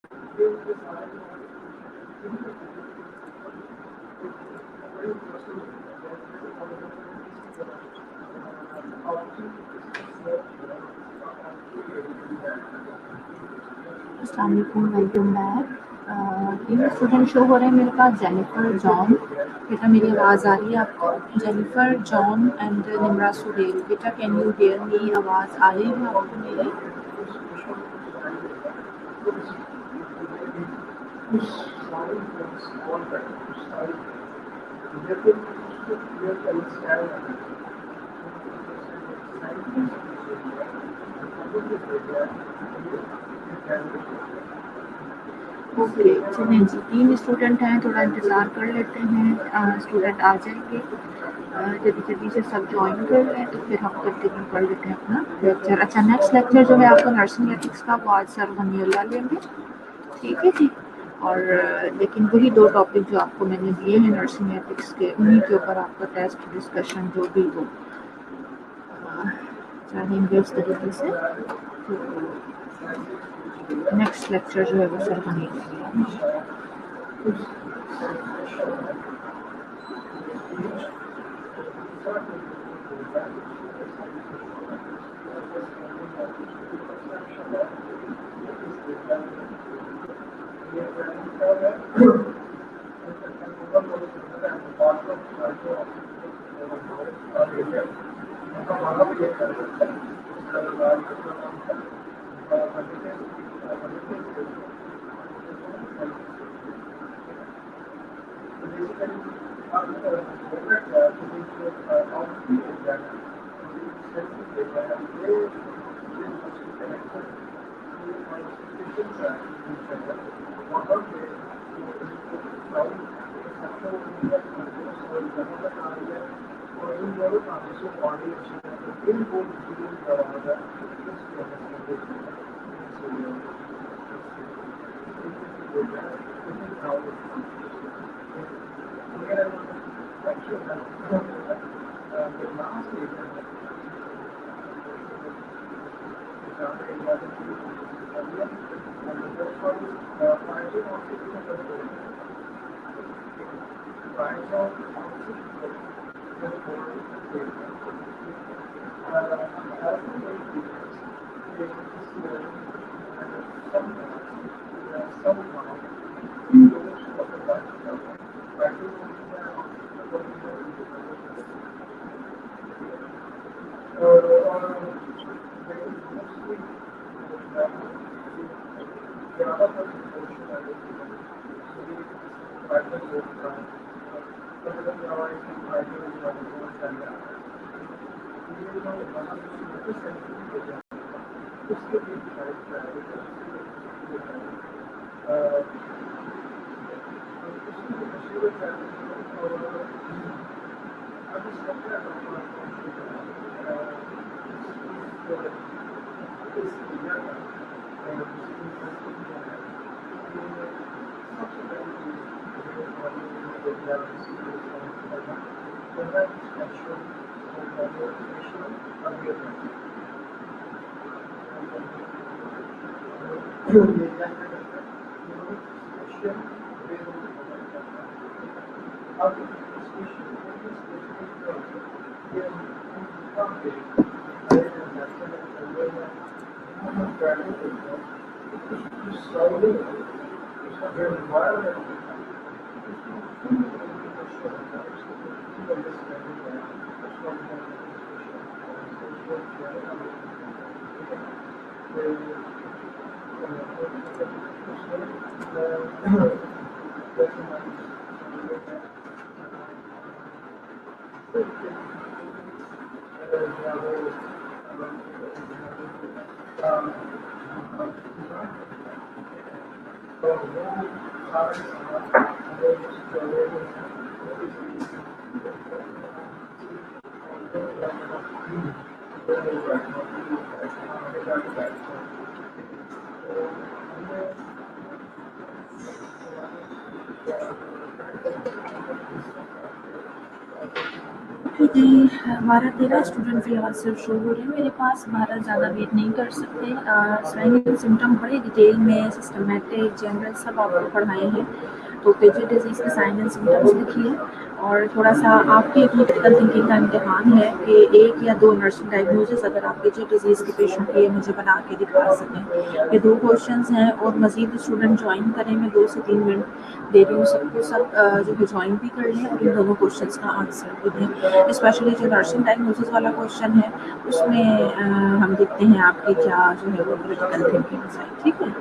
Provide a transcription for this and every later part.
अस्सलाम वालेकुम, welcome back. तीन स्टूडेंट शो हो रहे हैं मेरे पास, जेनिफर, जॉन। बेटा मेरी आवाज़ आ रही है आपको? Jennifer, John and Nimra Suhail. बेटा कैन यू हियर मी? आवाज़ आ रही है आपको मेरी? ओके, चलें जी, 3 स्टूडेंट हैं, थोड़ा इंतज़ार कर लेते हैं, स्टूडेंट आ जाएंगे। जल्दी जल्दी से सब ज्वाइन कर लें तो फिर हम कंटिन्यू कर लेते हैं अपना लेक्चर। अच्छा, नेक्स्ट लेक्चर जो है आपका नर्सिंग एथिक्स का, वो आज सर गनीउल्लाह लेंगे, ठीक है जी। और लेकिन वही 2 टॉपिक जो आपको मैंने दिए हैं नर्सिंग एथिक्स के, उन्हीं के ऊपर आपका टेस्ट डिस्कशन जो भी हो चाहेंगे उस तरीके से। तो नेक्स्ट लेक्चर जो है वो सर गनीउल्लाह लेंगे। जी, हमारा 13 स्टूडेंट फ़िलहाल सिर्फ शो हो रहे हैं मेरे पास, 12 ज़्यादा वेट नहीं कर सकते। स्वाइन सिम्पटम बड़े डिटेल में सिस्टमैटिक जनरल सब आपको पढ़ाए हैं, तो पेजियन डिजीज़ के साइन एंड सिम्पटम्स लिखिए और थोड़ा-सा आपकी अपनी क्रिटिकल थिंकिंग का इम्तिहान है कि 1 या 2 नर्सिंग डायग्नोसिस अगर आप पेजियन डिजीज़ के पेशेंट के मुझे बना के दिखा सकें। ये 2 क्वेश्चंस हैं और मज़ीद स्टूडेंट जॉइन करें, मैं 2 से 3 मिनट दे रही हूँ सबको, सब जो है जॉइन भी कर लें और इन दोनों क्वेश्चंस का आंसर भी दें। स्पेशली जो नर्सिंग डायग्नोसिस वाला क्वेश्चन है उसमें हम देखते हैं आपकी क्या जो है वो क्रिटिकल थिंकिंग है, ठीक है?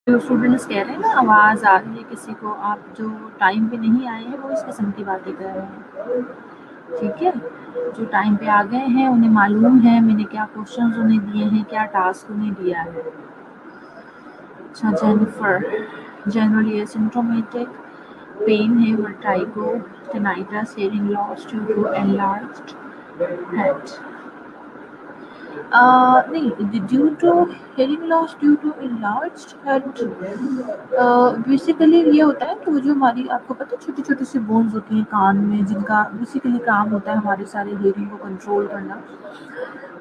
जो स्टूडेंट्स कह रहे हैं ना आवाज़ आ रही है किसी को, आप जो टाइम पे नहीं आए हैं वो इस किस्म की बातें कर रहे हैं, ठीक है। जो टाइम पे आ गए हैं उन्हें मालूम है मैंने क्या क्वेश्चंस उन्हें दिए हैं, क्या टास्क उन्हें दिया है। अच्छा, जेनिफर जनरली एसिम्प्टोमेटिक, पेन है, vertigo, tinnitus, hearing loss due to enlarged head. नहीं, due to hearing loss due to enlarged head, basically ये होता है कि वो जो हमारी, आपको पता है छोटी छोटी सी बोन्स होती हैं कान में, जिनका बेसिकली काम होता है हमारे सारे हेयरिंग को कंट्रोल करना,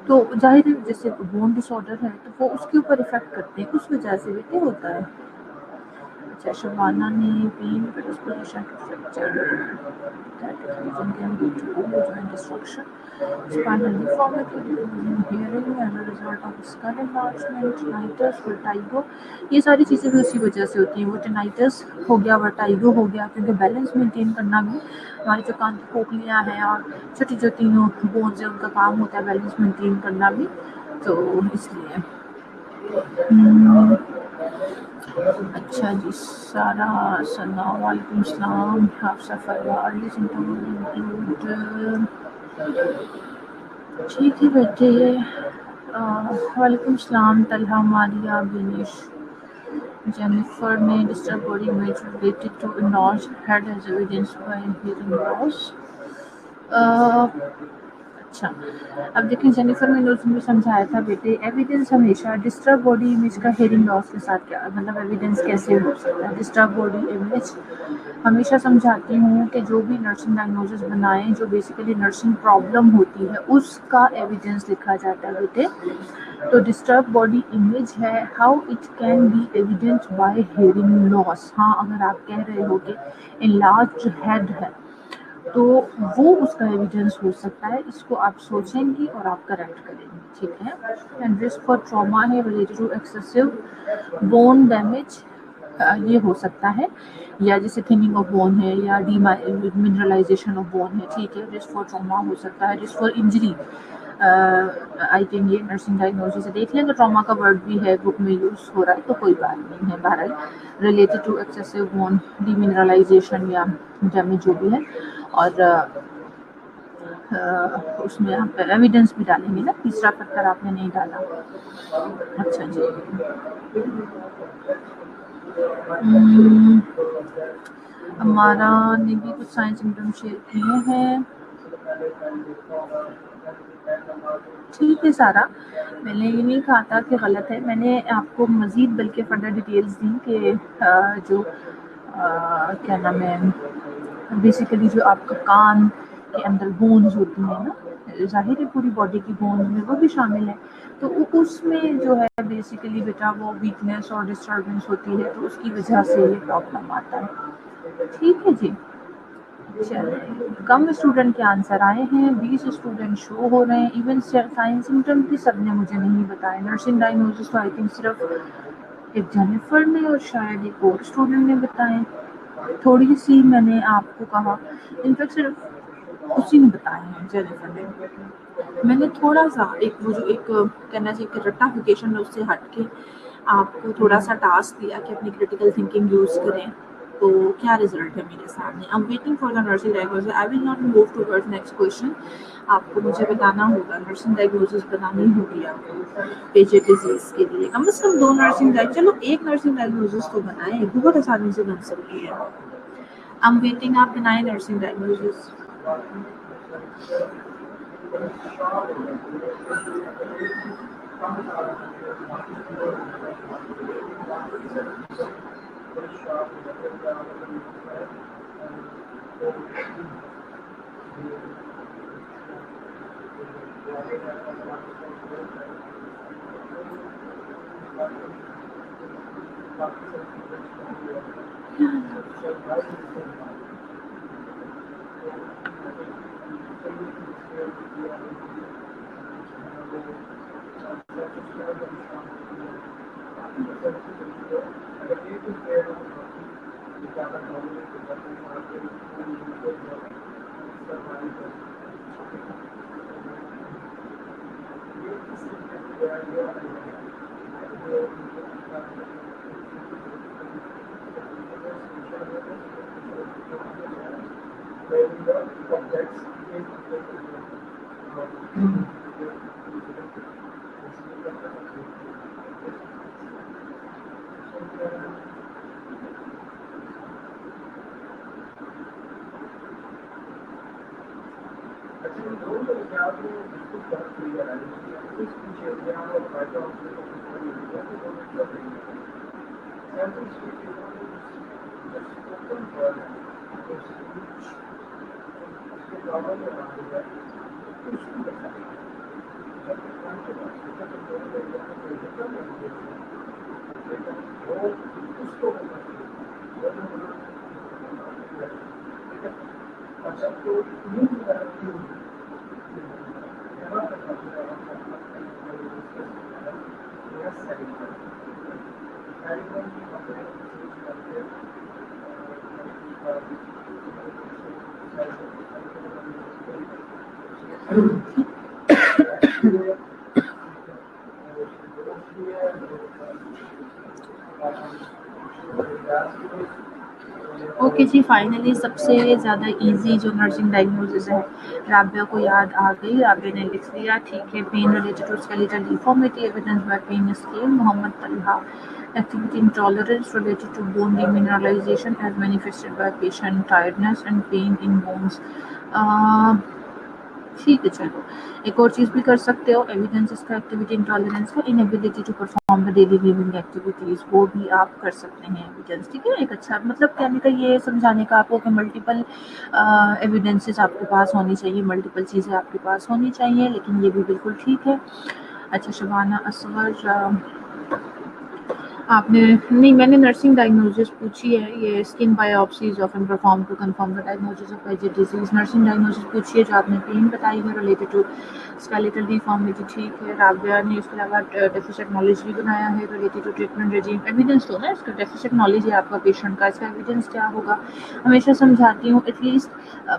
तो जाहिर है जैसे बोन डिसऑर्डर है तो वो उसके ऊपर इफेक्ट करते हैं, उस वजह से भी क्या होता है। अच्छा, शबाना ने pen predisposition to fracture that occasion can lead to joint destruction, spinal deformity, losing hearing as a result of skull enlargement, tinnitus, vertigo। ये सारी चीज़ें भी उसी वजह से होती हैं। वो tinnitus हो गया, vertigo हो गया, क्योंकि बैलेंस मेंटेन करना भी हमारी जो कान की पोकलियाँ हैं और छोटी जो तीनों बोन्स हैं उनका काम होता है बैलेंस मेंटेन करना भी, तो इसलिए। अच्छा जी, सारा सना वालेकुम सलाम, Hafsa Farwa, early symptoms include, ठीक है बेटे। वालेकुम सलाम तलहा, मारिया, बिनिश, जेनिफर ने disturb body image related to enlarged head as evidenced by hearing loss। अच्छा, अब देखें जेनिफर मैंने उसमें समझाया था बेटे, एविडेंस हमेशा डिस्टर्ब बॉडी इमेज का हेयरिंग लॉस के साथ क्या मतलब एविडेंस कैसे हो सकता है। डिस्टर्ब बॉडी इमेज हमेशा समझाती हूँ कि जो भी नर्सिंग डायग्नोसिस बनाएं, जो बेसिकली नर्सिंग प्रॉब्लम होती है उसका एविडेंस लिखा जाता है बेटे। तो डिस्टर्ब बॉडी इमेज है, how it can be evident by hearing loss. हाँ, अगर आप कह रहे हो कि एनलार्ज्ड हेड है तो वो उसका एविडेंस हो सकता है, इसको आप सोचेंगी और आप करेक्ट करेंगे, ठीक है। एंड रिस्क फॉर ट्रॉमा है related to excessive bone damage, ये हो सकता है, या जैसे थिनिंग ऑफ बोन है या मिनरलाइजेशन ऑफ बोन है, ठीक है। रिस्क फॉर ट्रॉमा हो सकता है, risk for injury I think ये नर्सिंग डायग्नोसिस से देख लें, तो ट्रॉमा का वर्ड भी है बुक में यूज हो रहा है तो कोई बात नहीं है। बहरहाल related to excessive bone demineralization या डैमेज जो भी है, और उसमें आप एविडेंस भी डालेंगे ना, तीसरा फैक्टर आपने नहीं डाला। अच्छा जी, हमारा ने भी कुछ साइंस सिम्टम शेयर किए हैं, ठीक है सारा। मैंने ये नहीं कहा था कि गलत है, मैंने आपको मज़ीद बल्कि फर्दर डिटेल्स दी कि जो क्या नाम है, बेसिकली जो आपका कान के अंदर बोन्स होती हैं ना, जाहिर है पूरी बॉडी की बोन्स में वो भी शामिल है, तो उसमें जो है बेसिकली बेटा वो वीकनेस और डिस्टर्बेंस होती है, तो उसकी वजह से ये प्रॉब्लम आता है, ठीक है जी। चलिए, कम स्टूडेंट के आंसर आए हैं, 20 स्टूडेंट शो हो रहे हैं। इवन साइंस सिम्टम भी सबने मुझे नहीं बताए। नर्सिंग डायग्नोसिस तो आई थिंक सिर्फ एक जेनिफर ने और शायद एक और स्टूडेंट ने बताए। थोड़ी सी मैंने आपको कहा, इनफैक्ट सिर्फ उसी ने बताया है, जेनिफर ने। मैंने थोड़ा सा एक वो जो एक कहना चाहिए कि रट्टाफिकेशन है उससे हट के आपको थोड़ा सा टास्क दिया कि अपनी क्रिटिकल थिंकिंग यूज़ करें, तो क्या रिजल्ट है मेरे सामने। I am waiting for the nursing diagnosis, I will not move towards next question. आपको मुझे बताना होगा, नर्सिंग डायग्नोसिस बनानी होगी आपको पेजेड डिजीज के लिए, कम से कम 2 नर्सिंग डायग्नोसिस, चलो एक नर्सिंग डायग्नोसिस तो बनाएं, बहुत आसानी से बन सकती है। आई एम वेटिंग, आप बनाएं नर्सिंग डायग्नोसिस। ओके जी, फाइनली सबसे ज़्यादा इजी जो नर्सिंग डायग्नोसिस है राबिया को याद आ गई। राबिया ने लिख लिया, ठीक है। Pain related to skeletal deformity, evidence by pain scale, Mohammad Talha. Activity intolerance related to bone demineralization as manifested by patient tiredness and pain in bones. ठीक है, चलो एक और चीज़ भी कर सकते हो। एविडेंस इसका एक्टिविटी इंटॉलरेंस का, inability to perform the daily living activities, वो भी आप कर सकते हैं एविडेंस। ठीक है, एक अच्छा मतलब कहने का ये समझाने का आपको कि मल्टीपल एविडेंसेस आपके पास होनी चाहिए, मल्टीपल चीज़ें आपके पास होनी चाहिए, लेकिन ये भी बिल्कुल ठीक है। अच्छा, शबाना असगर, आपने नहीं, मैंने नर्सिंग डायग्नोसिस पूछी है। ये skin biopsies often perform to confirm the diagnosis of वेजिट डिजीज। नर्सिंग डायग्नोसिस पूछी है जो आपने पेन बताई है रिलेटेड टू स्केलेटल डिफॉर्मिटी। ठीक है। राबिया ने इसके अलावा डेफिशिएंट नॉलेज भी बनाया है related to treatment regime. Evidence तो ना इसका डेफिशिएंट नॉलेज है आपका पेशेंट का, इसका एविडेंस क्या होगा। हमेशा समझाती हूँ एटलीस्ट,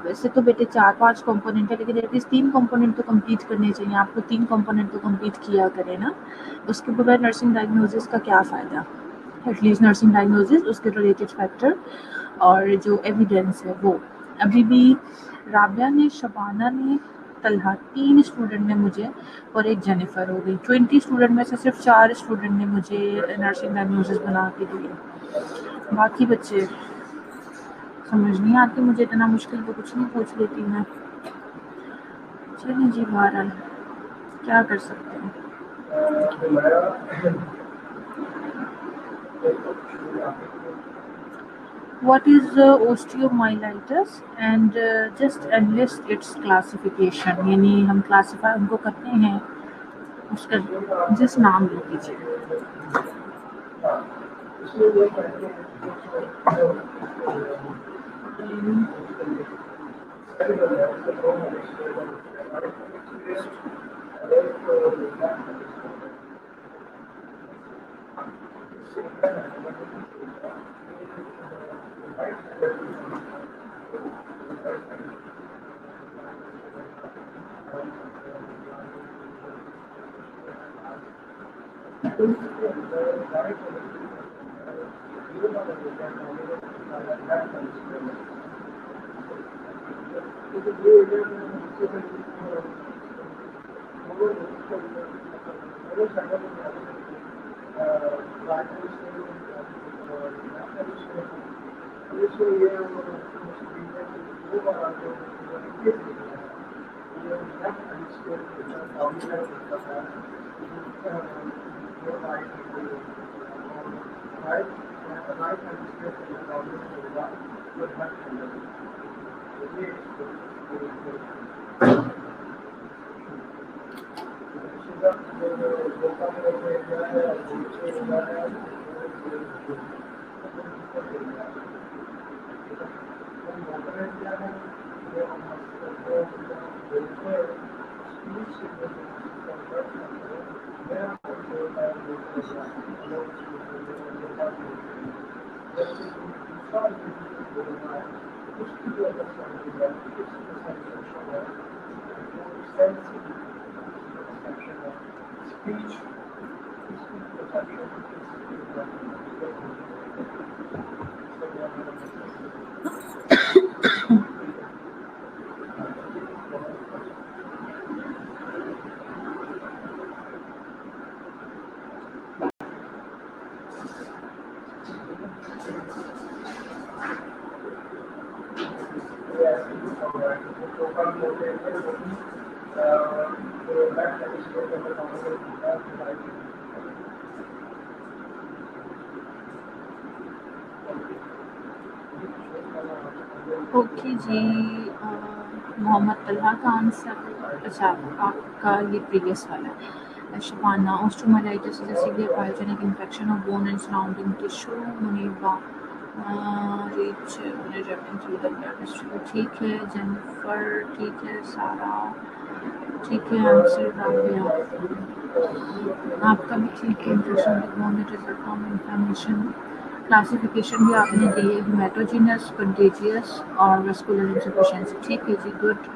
वैसे तो बेटे 4-5 कंपोनेंट है, लेकिन एटलीस्ट 3 कंपोनेंट तो कंप्लीट करने चाहिए आपको। 3 कंपोनेंट तो कंप्लीट किया करें ना, उसके बगैर नर्सिंग डायग्नोसिस का क्या फ़ायदा। एटलीस्ट नर्सिंग डायग्नोसिस, उसके रिलेटेड फैक्टर और जो एविडेंस है वो। अभी भी राबिया ने, शबाना ने, तलहा, 3 स्टूडेंट ने मुझे, और एक जेनिफर हो गई। 20 स्टूडेंट में से सिर्फ 4 स्टूडेंट ने मुझे नर्सिंग डायग्नोसिस बना के दिए। बाकी बच्चे समझ नहीं आती मुझे, इतना मुश्किल तो कुछ नहीं पूछ लेती मैं। चलिए जी, बहरहाल क्या कर सकते हैं। What is osteomyelitis and just enlist its classification, यानी हम क्लासीफाई उनको करते हैं, उसका जिस नाम ले लीजिए। ओके जी। मोहम्मद तलहा का आंसर, अच्छा आपका ये प्रीवियस वाला है। Shabana, osteomyelitis is a severe pyogenic infection of bone and surrounding tissue. Muniba, reach through the blood stream, ठीक है। जेनिफर, ठीक है। सारा, ठीक है। आंसर राबिया, आपका भी ठीक है। Infection of bone, it is a from inflammation. Classification भी आपने दी है, हेमेटोजीनस, कंटेजियस और वेस्कुलर इंसफिशिएंसी, ठीक है जी, good.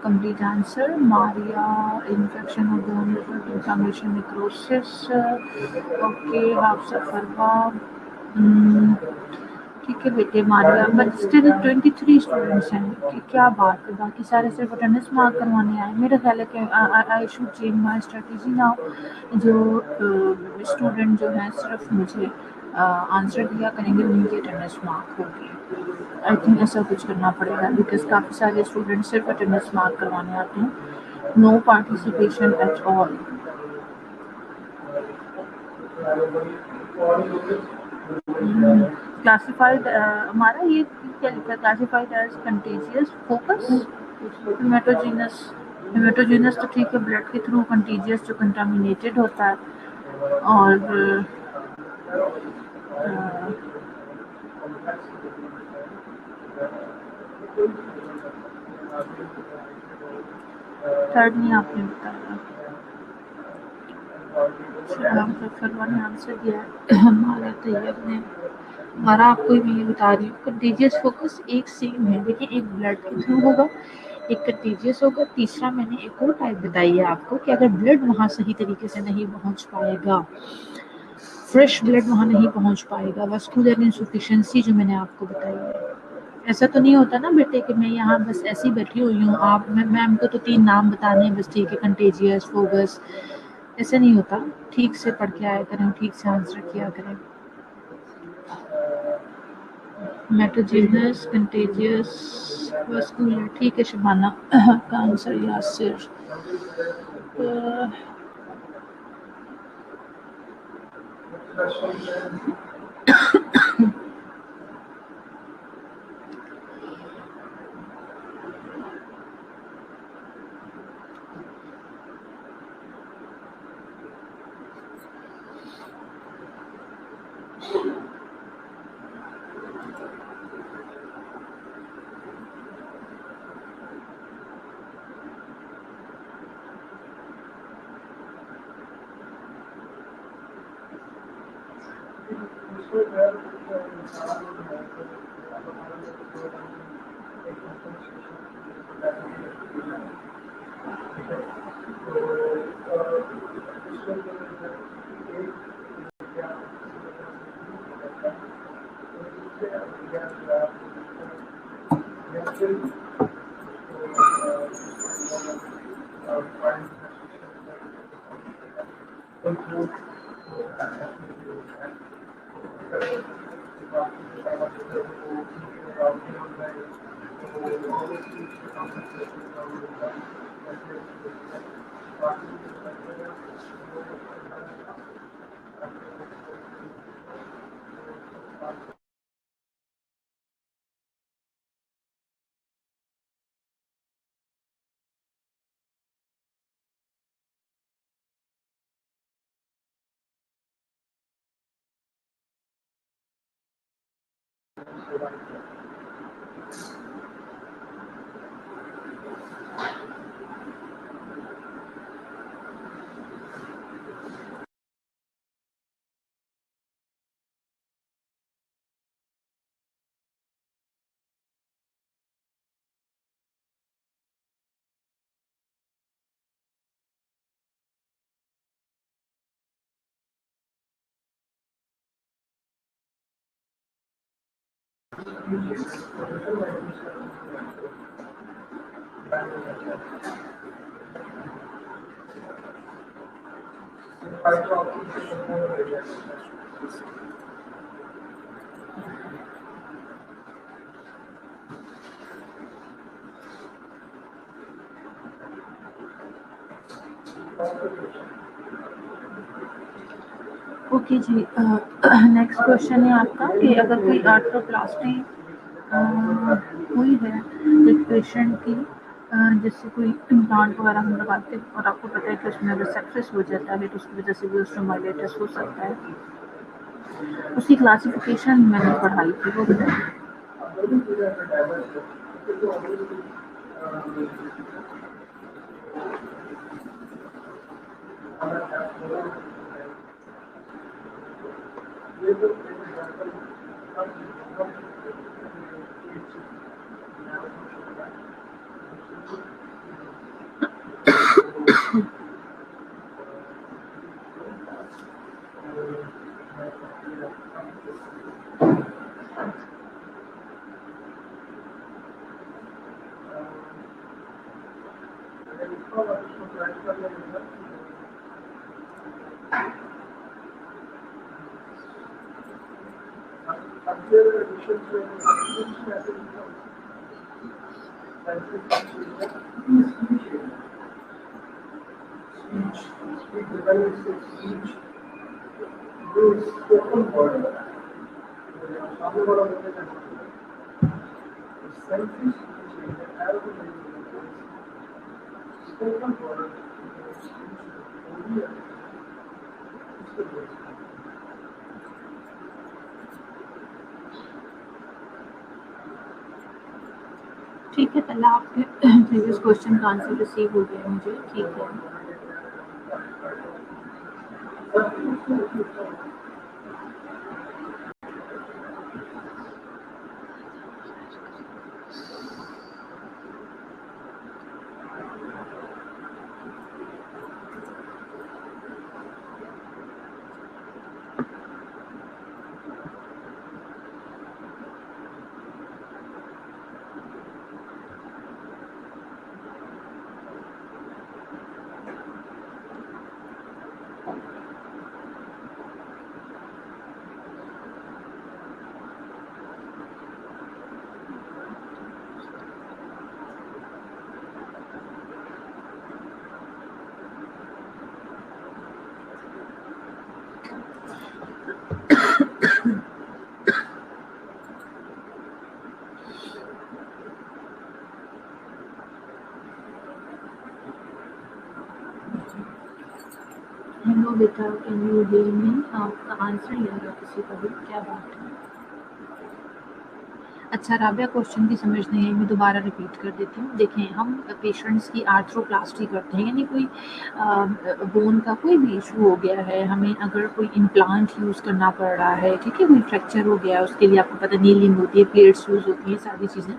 Complete answer. Maria, infection of bone, inflammation, necrosis, okay. Hafsa Farwa, ठीक है बेटे मारिया, बट स्टिल 23 स्टूडेंट्स हैं कि क्या बात है, बाकी सारे सिर्फ अटेंडेंस मार्क करवाने आए। मेरा ख्याल है कि I should change my strategy now. जो स्टूडेंट जो हैं सिर्फ मुझे आंसर दिया करेंगे, उनकी अटेंडेंस मार्क होगी। आई थिंक ऐसा कुछ करना पड़ेगा, बिकॉज काफ़ी सारे स्टूडेंट सिर्फ अटेंडेंस मार्क करवाने आते हैं, no participation at all. Classified हमारा ये क्या लिखा है, classified as contagious focus, hematogenous. Hematogenous तो ठीक है, ब्लड के थ्रू। कंटेजियस जो कंटामिनेटेड होता है। और थर्ड नहीं आपने बताया। हम फरवा ने आंसर दिया है, हमारा तैयब ने। हमारा आपको मैं ये बता रही हूँ, कंटेजियस फोकस एक सेम है। देखिए, एक ब्लड के थ्रू होगा, एक कंटेजियस होगा। तीसरा मैंने एक और टाइप बताई है आपको कि अगर ब्लड वहाँ सही तरीके से नहीं पहुँच पाएगा, फ्रेश ब्लड वहाँ नहीं पहुँच पाएगा, वस्कुलर इंसफिशिएंसी जो मैंने आपको बताई है। ऐसा तो नहीं होता ना बेटे कि मैं यहाँ बस ऐसी बैठी हुई हूँ, आप मैम को तो 3 नाम बताने हैं बस, ठीक है, कंटेजियस, फोगस, ऐसे नहीं होता। ठीक से पढ़ के आया करें, ठीक से आंसर किया करें। मेटोजेनस, कंटेजियस, वस्कुलर, ठीक है शबाना का आंसर यासिर। ओके जी, नेक्स्ट क्वेश्चन है आपका कि अगर कोई आर्थ्रोप्लास्टी हुई है एक पेशेंट की, जिससे कोई इम्प्लांट वगैरह हम लगाते हैं और आपको पता है कि उसमें अगर सक्सेस हो जाता है तो उसकी वजह से भी ओस्टियोमाइलिटिस हो सकता है, उसकी क्लासिफिकेशन मैंने पढ़ाई थी, वो बताइए। ठीक है, पहले आपके प्रीवियस क्वेश्चन का आंसर रिसीव हो गया मुझे, ठीक है। हेलो बेटा, कैन यू हियर मी? आपका आंसर नहीं आ रहा किसी का भी, क्या बात है? अच्छा राबिया, क्वेश्चन की समझ नहीं आई, मैं दोबारा रिपीट कर देती हूँ। देखें, हम पेशेंट्स की आर्थ्रोप्लास्टी करते हैं, यानी कोई बोन का कोई भी इशू हो गया है, हमें अगर कोई इम्प्लांट यूज़ करना पड़ रहा है, ठीक है, कोई फ्रैक्चर हो गया है, उसके लिए आपको पता नीलिंग होती है, प्लेट्स यूज़ होती हैं, सारी चीज़ें।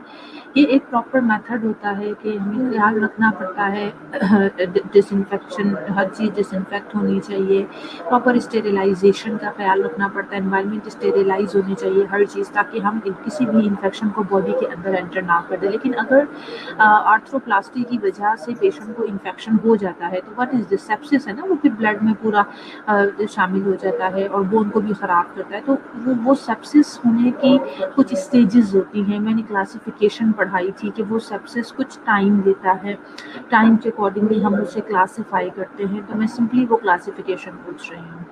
ये एक प्रॉपर मेथड होता है कि हमें ख्याल रखना पड़ता है, डिसइंफेक्शन, हर चीज़ डिसइंफेक्ट होनी चाहिए, प्रॉपर स्टेरिलाइजेशन का ख्याल रखना पड़ता है, एनवायरनमेंट स्टेरिलाइज होनी चाहिए हर चीज़, ताकि हम किसी भी इन्फेक्शन को बॉडी के अंदर एंटर ना कर दें। लेकिन अगर आर्थ्रोप्लास्टी की वजह से पेशेंट को इन्फेक्शन हो जाता है तो व्हाट इज़ दिस, सेप्सिस है ना, वो फिर ब्लड में पूरा शामिल हो जाता है और बोन को भी ख़राब करता है। तो वो सेप्सिस होने की कुछ स्टेजेस होती हैं, मैंने क्लासिफिकेशन पढ़ाई थी कि वो सेप्सिस कुछ टाइम लेता है, टाइम के अकॉर्डिंगली हम उसे क्लासीफाई करते हैं, तो मैं सिंपली वो क्लासिफिकेशन पूछ रही हूँ।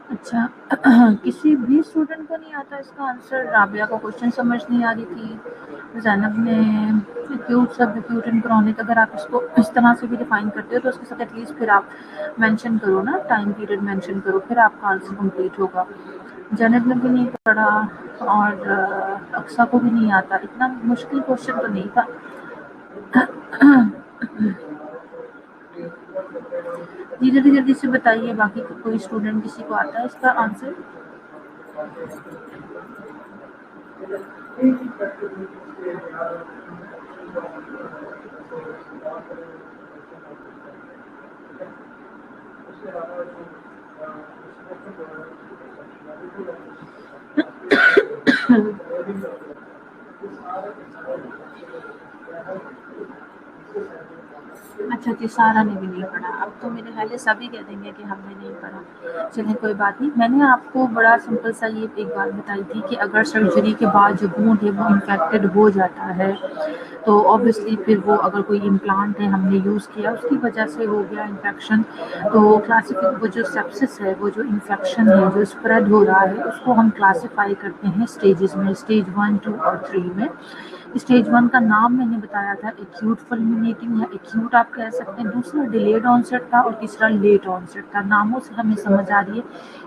अच्छा किसी भी स्टूडेंट को नहीं आता इसका आंसर? राबिया को क्वेश्चन समझ नहीं आ रही थी, ज़ैनब ने एक्यूट सब एक्यूट एंड क्रॉनिक, अगर आप इसको इस तरह से भी डिफाइन करते हो तो उसके साथ एटलीस्ट फिर आप मेंशन करो ना, टाइम पीरियड मेंशन करो, फिर आपका आंसर कंप्लीट होगा। जैनब ने भी नहीं पढ़ा और अक्सा को भी नहीं आता, इतना मुश्किल क्वेश्चन तो नहीं था। जी जल्दी जल्दी से बताइए, बाकी कोई स्टूडेंट किसी को आता है इसका आंसर? अच्छा जी, सारा ने भी नहीं पढ़ा। अब तो मेरे ख्याल से सभी कह देंगे कि हमने नहीं पढ़ा। चलिए कोई बात नहीं। मैंने आपको बड़ा सिंपल सा ये एक बात बताई थी कि अगर सर्जरी के बाद जो वुंड है वो इन्फेक्टेड हो जाता है तो ऑब्वियसली फिर वो अगर कोई इम्प्लांट है हमने यूज़ किया उसकी वजह से हो गया इन्फेक्शन, तो क्लासिफिक वो जो सेप्सिस है, वो जो इन्फेक्शन है जो स्प्रेड हो रहा है, उसको हम क्लासिफाई करते हैं स्टेजेस में, स्टेज 1, 2 और 3 में। स्टेज 1 का नाम मैंने बताया था एक्यूट फुलमिनेटिंग या एक्यूट आप कह सकते हैं, दूसरा डिलेड ऑनसेट था और तीसरा लेट ऑनसेट था। नामों से हमें समझ आ रही है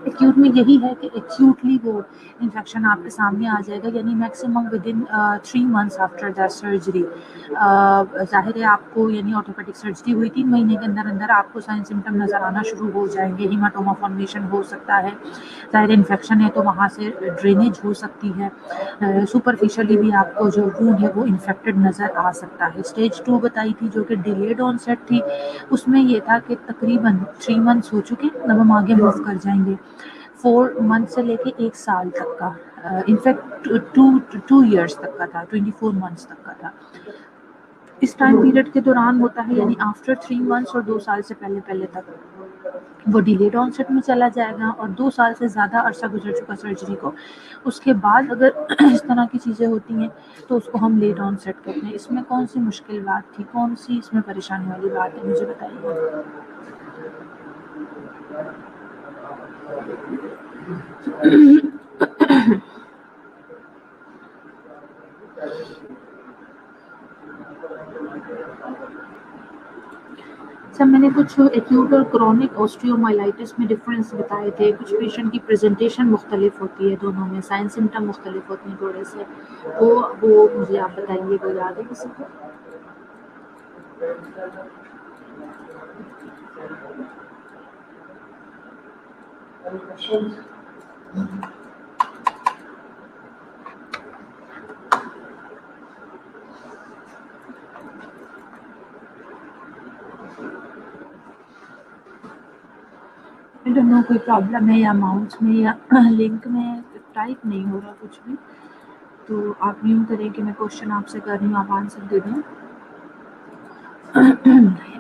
एक्यूट में यही है कि एक्यूटली वो इन्फेक्शन आपके सामने आ जाएगा, यानी maximum with in 3 months after that surgery. जाहिर है आपको, यानी ऑर्थोपेडिक सर्जरी हुई 3 महीने के अंदर अंदर आपको साइन सिम्टम नज़र आना शुरू हो जाएंगे। हीमाटोमा फॉर्मेशन हो सकता है, जाहिर इन्फेक्शन है तो वहाँ से ड्रेनेज हो सकती है, सुपरफिशियली भी आपको जो वूंड है वो इन्फेक्टेड नज़र आ सकता है। स्टेज 2 बताई थी जो कि डिलेड ऑनसेट थी, उसमें ये था कि तकरीबन 3 मंथ्स हो चुके, अब हम आगे मूव कर जाएंगे 4 मंथ से लेके 1 साल तक का, इनफैक्ट 2 ईयर्स तक का था, 24 मंथ्स तक का था। इस टाइम पीरियड के दौरान होता है, यानी आफ्टर 3 मंथ्स और 2 साल से पहले पहले तक वो डिलेड ऑनसेट में चला जाएगा, और 2 साल से ज़्यादा अरसा गुजर चुका सर्जरी को, उसके बाद अगर इस तरह की चीज़ें होती हैं तो उसको हम लेट ऑनसेट कहते हैं। इसमें कौन सी मुश्किल बात थी, कौन सी इसमें परेशानी वाली बात है, मुझे बताइए। सर मैंने कुछ एक्यूट और क्रॉनिक ऑस्टियोमाइलाइटिस में डिफरेंस बताए थे, कुछ पेशेंट की प्रेजेंटेशन मुख्तलिफ होती है, दोनों में साइन सिम्टम मुख्तलिफ होते हैं थोड़े से, वो मुझे आप बताइए, वो याद है किसी को? आई डोंट नो कोई प्रॉब्लम है या माउस में या लिंक में टाइप नहीं हो रहा कुछ भी, तो आप यूँ करें कि मैं क्वेश्चन आपसे कर रही हूँ, आप आंसर दे दें।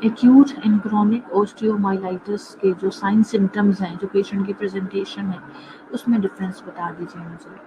एक्यूट एंड क्रॉनिक ऑस्टियोमाइलाइटिस के जो साइन सिम्टम्स हैं, जो पेशेंट की प्रेजेंटेशन है, उसमें डिफरेंस बता दीजिए मुझे।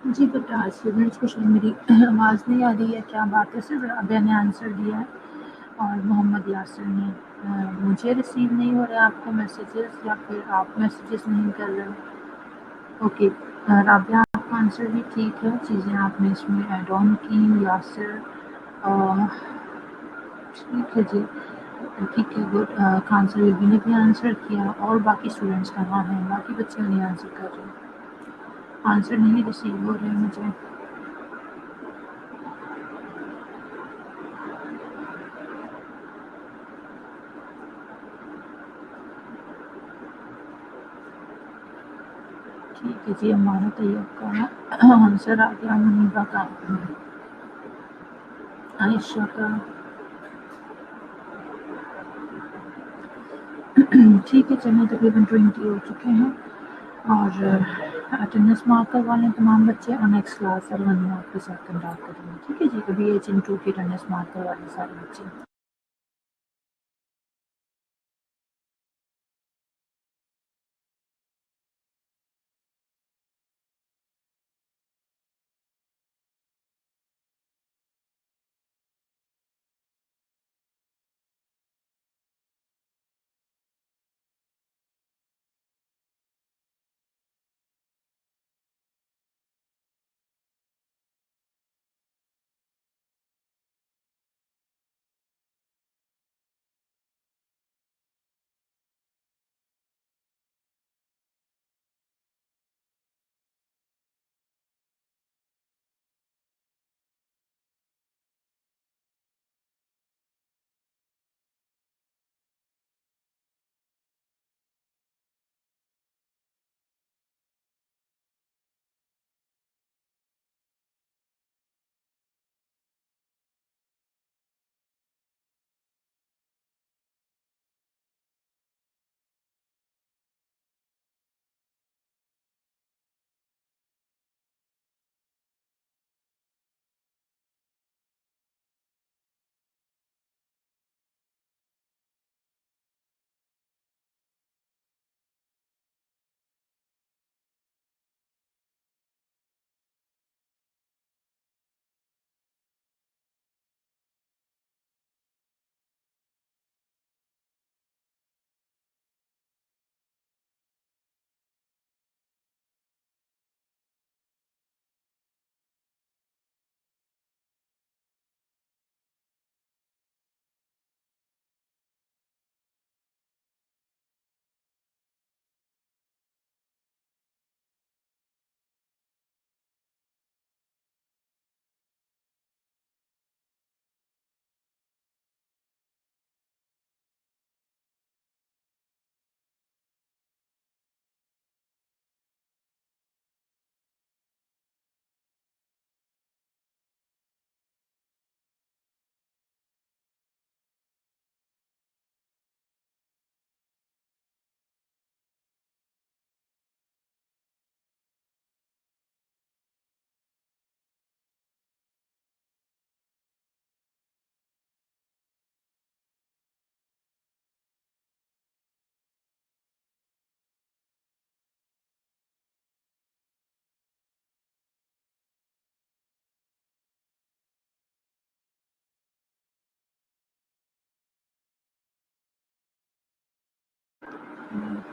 जी बेटा, स्टूडेंट्स को शायद मेरी आवाज़ नहीं आ रही है, क्या बात है? सिर्फ राबिया ने आंसर दिया है और मोहम्मद यासिर ने। मुझे रिसीव नहीं हो रहा है आपको मैसेजेस, या फिर आप मैसेजेस नहीं कर रहे हो? ओके, राबिया आपका आंसर भी ठीक है, चीज़ें आपने इसमें ऐड ऑन की। यासिर ठीक है जी, ठीक है, गुड। खान सर बेबी ने भी आंसर किया, और बाकी स्टूडेंट्स कहाँ हैं? बाकी बच्चे नहीं आंसर कर रहे, आंसर नहीं रिसीव हो रहे मुझे। ठीक है जी, हमारा तैयब का आंसर आ गया, मुनीबा का, आयशा का। ठीक है, चलिए तकरीबन 20 हो चुके हैं, और अटेंडेंस मार्क करवा लें तमाम बच्चे, और नेक्स्ट क्लास 1 में आपके साथ कंडक्ट करेंगे। ठीक है जी, अभी एच इन 2 की अटेंडेंस मार्क करवा लें सारे बच्चे।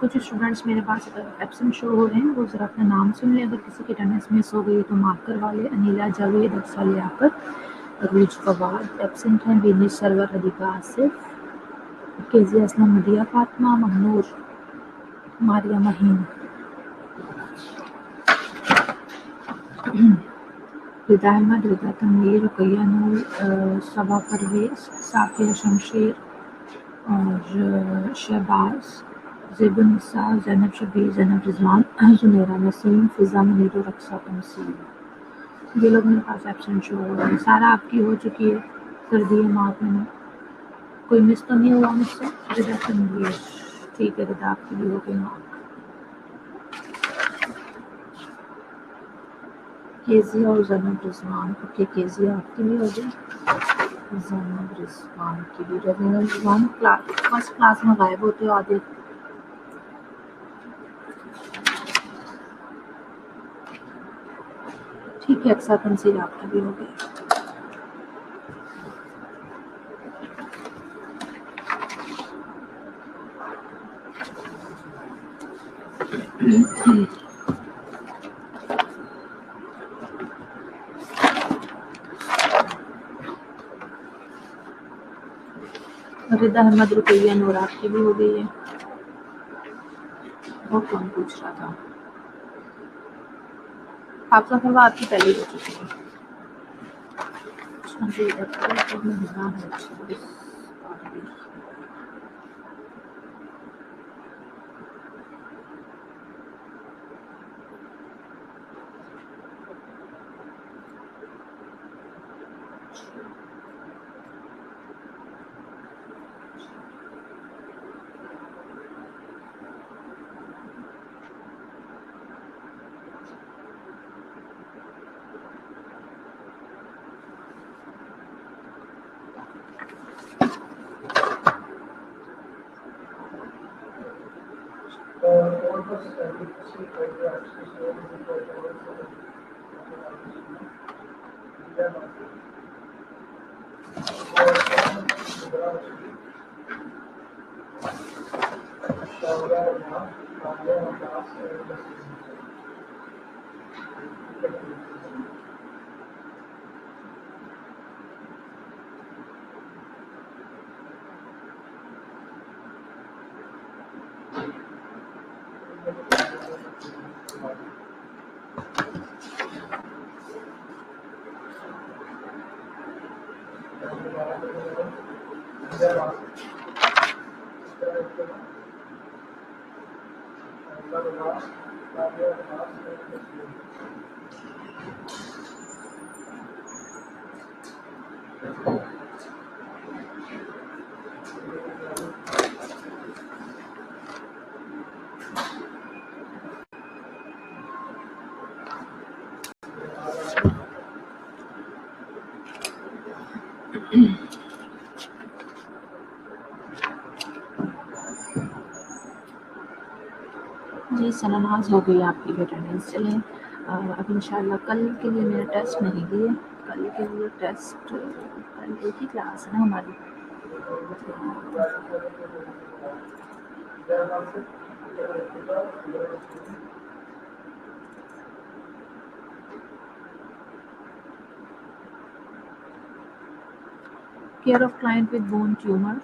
कुछ स्टूडेंट्स मेरे पास एब्सेंट शो हो रहे हैं, वो ज़रा अपना नाम सुन लें। अगर किसी की अटेंडेंस मिस हो गई तो मार्क करवा लें। अनिला जावेद, अफसा लियाकत, अरूज फवाद एब्सेंट हैं। बेनिश सरवर, अदिका आसिफ, केजी असलम, मदिया फातिमा, महनूर, मारिया महीन, रिदा अहमद, रिदा तनवीर, रुकैया नूर, सबा परवेज, साफिया शमशेर और शहबाज, ज़ेबुन्निसा, ज़ैनब शबीर, ज़ैनब रिजवान, जुमेरा नसीम, फ़िज़ा मुनीर और रक्सा तमसीम। ये लोग मेरे पास एब्सेंट शो हो रहे हैं। सारा आपकी हो चुकी है, कर दिए मार्क मैंने। कोई मिस तो नहीं हुआ मुझसे? रिदा तनवीर, ठीक है, रिदा आपकी भी हो गई मार्क। केजी और ज़ैनब रिजवान, ओके, केजी आपकी भी हो गई, ज़ैनब रिजवान की भी। ज़ैनब रिजवान फर्स्ट क्लास में गायब होते हो आधे। ठीक है, अक्सर तंसीर आपकी भी हो गई। रिदा अहमद, रुकैया नूर आपकी भी हो गई है। वो कौन पूछ रहा था? आपका फरवा आपकी पहले हो चुकी है। जी, सनानाज हो गई आपकी भी अटेंडेंस। चलें, अब इंशाल्लाह कल के लिए मेरा टेस्ट नहीं लिए। कल के लिए टेस्ट, कल एक ही क्लास है ना हमारी। Care of client with bone tumour,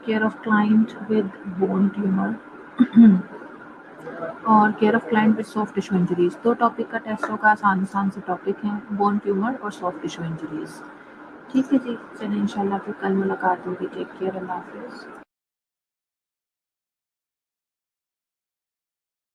care of client with bone tumour और care of client with soft tissue injuries. 2 topic का टेस्ट होगा, आसान से टॉपिक हैं, बोन ट्यूमर और सॉफ्ट टिश्यू इंजरीज। ठीक है जी, चलिए इंशाल्लाह फिर कल मुलाकात होगी। टेक केयर, अल्लाह हाफ़िज़।